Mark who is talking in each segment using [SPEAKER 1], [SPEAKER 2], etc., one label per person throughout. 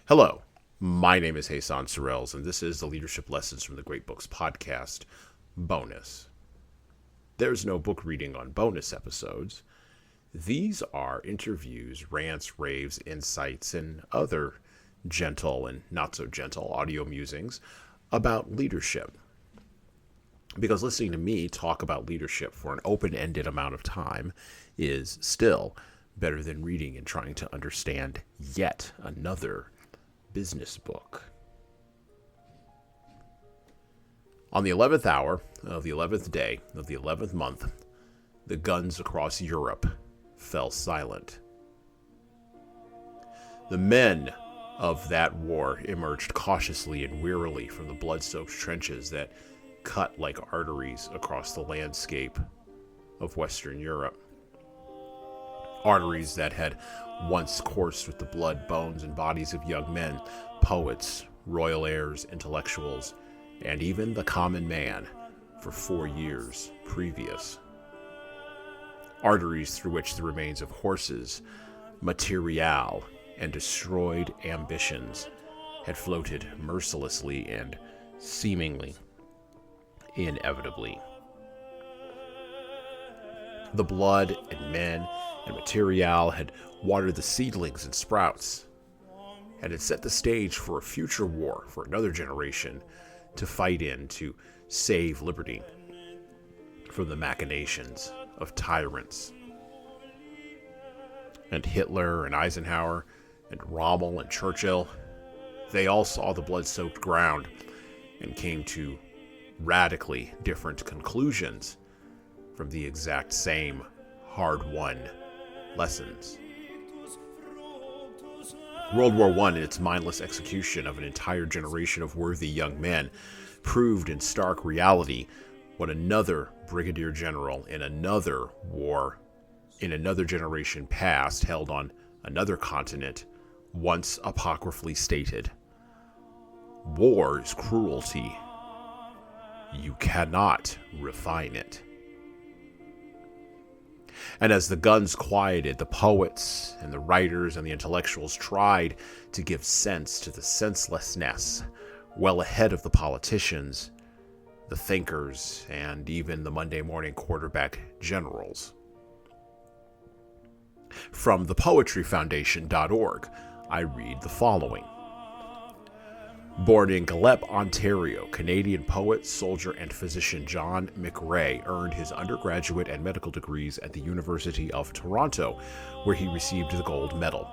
[SPEAKER 1] Hello, my name is Hassan Sorrells, and this is the Leadership Lessons from the Great Books podcast bonus. There's no book reading on bonus episodes. These are interviews, rants, raves, insights, and other gentle and not so gentle audio musings about leadership. Because listening to me talk about leadership for an open-ended amount of time is still better than reading and trying to understand yet another business book. On the 11th hour of the 11th day of the 11th month, the guns across Europe fell silent. The men of that war emerged cautiously and wearily from the blood-soaked trenches that cut like arteries across the landscape of Western Europe. Arteries that had once coursed with the blood, bones, and bodies of young men, poets, royal heirs, intellectuals, and even the common man for 4 years previous. Arteries through which the remains of horses, material, and destroyed ambitions had floated mercilessly and seemingly inevitably. The blood and men and material had watered the seedlings and sprouts, and had set the stage for a future war for another generation to fight in to save liberty from the machinations of tyrants. And Hitler and Eisenhower and Rommel and Churchill, they all saw the blood-soaked ground and came to radically different conclusions from the exact same hard-won lessons. World War I, in its mindless execution of an entire generation of worthy young men, proved in stark reality what another brigadier general in another war, in another generation past, held on another continent, once apocryphally stated. War is cruelty. You cannot refine it. And as the guns quieted, the poets and the writers and the intellectuals tried to give sense to the senselessness well ahead of the politicians, the thinkers, and even the Monday morning quarterback generals. From thepoetryfoundation.org, I read the following. Born in Gallup, Ontario, Canadian poet, soldier, and physician John McRae earned his undergraduate and medical degrees at the University of Toronto, where he received the gold medal.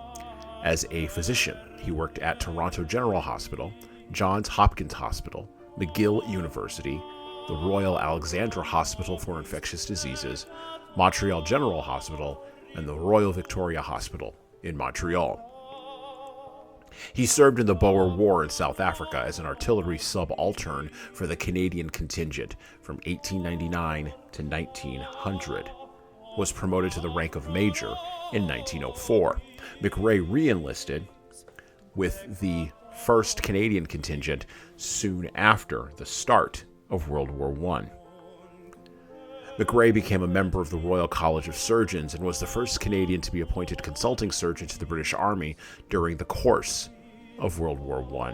[SPEAKER 1] As a physician, he worked at Toronto General Hospital, Johns Hopkins Hospital, McGill University, the Royal Alexandra Hospital for Infectious Diseases, Montreal General Hospital, and the Royal Victoria Hospital in Montreal. He served in the Boer War in South Africa as an artillery subaltern for the Canadian contingent from 1899 to 1900. Was promoted to the rank of major in 1904. McRae re-enlisted with the 1st Canadian contingent soon after the start of World War I. McRae became a member of the Royal College of Surgeons and was the first Canadian to be appointed consulting surgeon to the British Army during the course of World War I.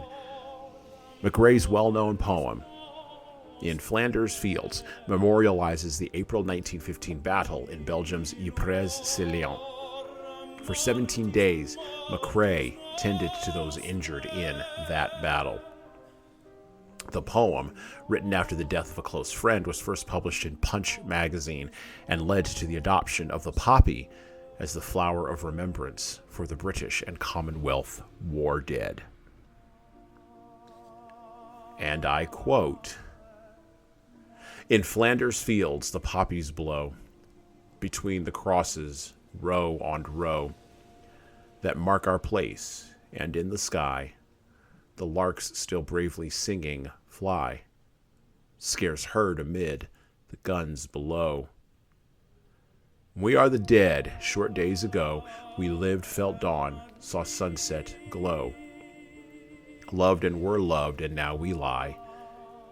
[SPEAKER 1] McRae's well-known poem, In Flanders Fields, memorializes the April 1915 battle in Belgium's Ypres-Salient. For 17 days, McRae tended to those injured in that battle. The poem, written after the death of a close friend, was first published in Punch magazine and led to the adoption of the poppy as the flower of remembrance for the British and Commonwealth war dead. And I quote, In Flanders fields the poppies blow, between the crosses, row on row, that mark our place, and in the sky the larks still bravely singing fly, scarce heard amid the guns below. We are the dead. Short days ago we lived, felt dawn, saw sunset glow, loved and were loved, and now we lie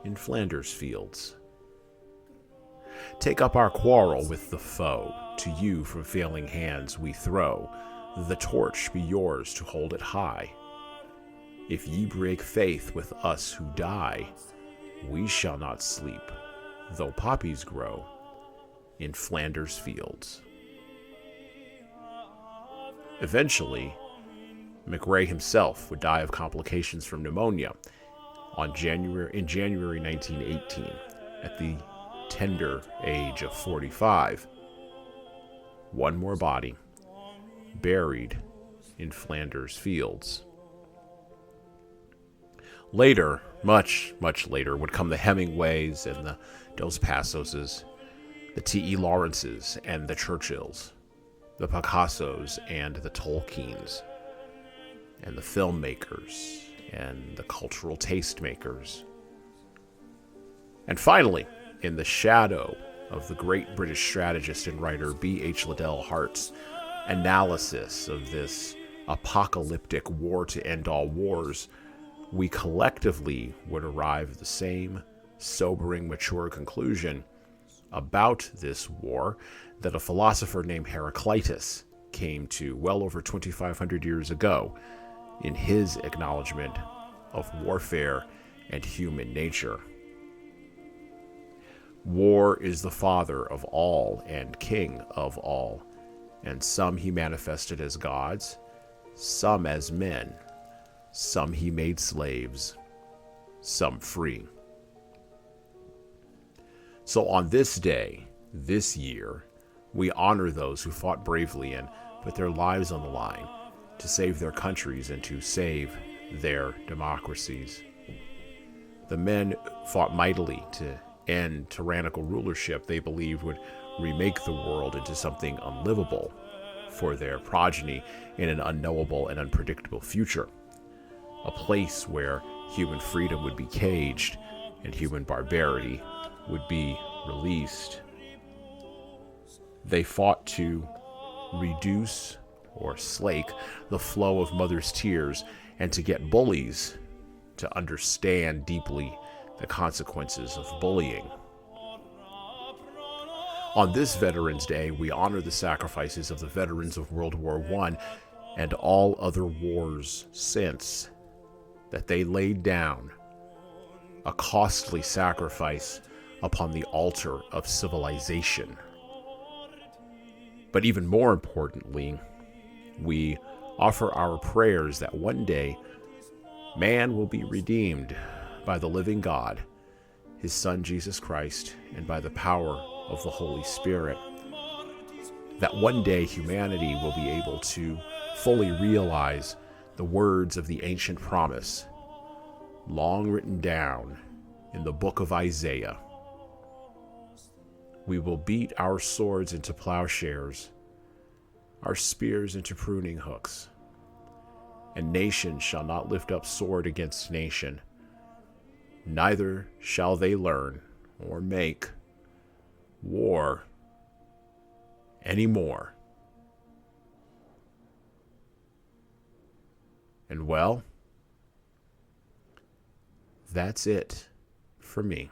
[SPEAKER 1] in Flanders fields. Take up our quarrel with the foe, to you from failing hands we throw, the torch be yours to hold it high. If ye break faith with us who die, we shall not sleep, though poppies grow in Flanders fields. Eventually, McRae himself would die of complications from pneumonia in January 1918 at the tender age of 45. One more body buried in Flanders fields. Later, much later, would come the Hemingways and the Dos Passoses, the T.E. Lawrences and the Churchills, the Picassos and the Tolkiens, and the filmmakers and the cultural tastemakers. And finally, in the shadow of the great British strategist and writer B.H. Liddell Hart's analysis of this apocalyptic war to end all wars, we collectively would arrive at the same sobering, mature conclusion about this war that a philosopher named Heraclitus came to well over 2,500 years ago in his acknowledgement of warfare and human nature. War is the father of all and king of all, and some he manifested as gods, some as men, some he made slaves, some free. So on this day, this year, we honor those who fought bravely and put their lives on the line to save their countries and to save their democracies. The men fought mightily to end tyrannical rulership they believed would remake the world into something unlivable for their progeny in an unknowable and unpredictable future. A place where human freedom would be caged and human barbarity would be released. They fought to reduce or slake the flow of mothers' tears and to get bullies to understand deeply the consequences of bullying. On this Veterans Day, we honor the sacrifices of the veterans of World War I and all other wars since, that they laid down a costly sacrifice upon the altar of civilization. But even more importantly, we offer our prayers that one day man will be redeemed by the living God, his Son Jesus Christ, and by the power of the Holy Spirit. That one day humanity will be able to fully realize the words of the ancient promise, long written down in the book of Isaiah. We will beat our swords into plowshares, our spears into pruning hooks, and nation shall not lift up sword against nation, neither shall they learn or make war anymore. And well, that's it for me.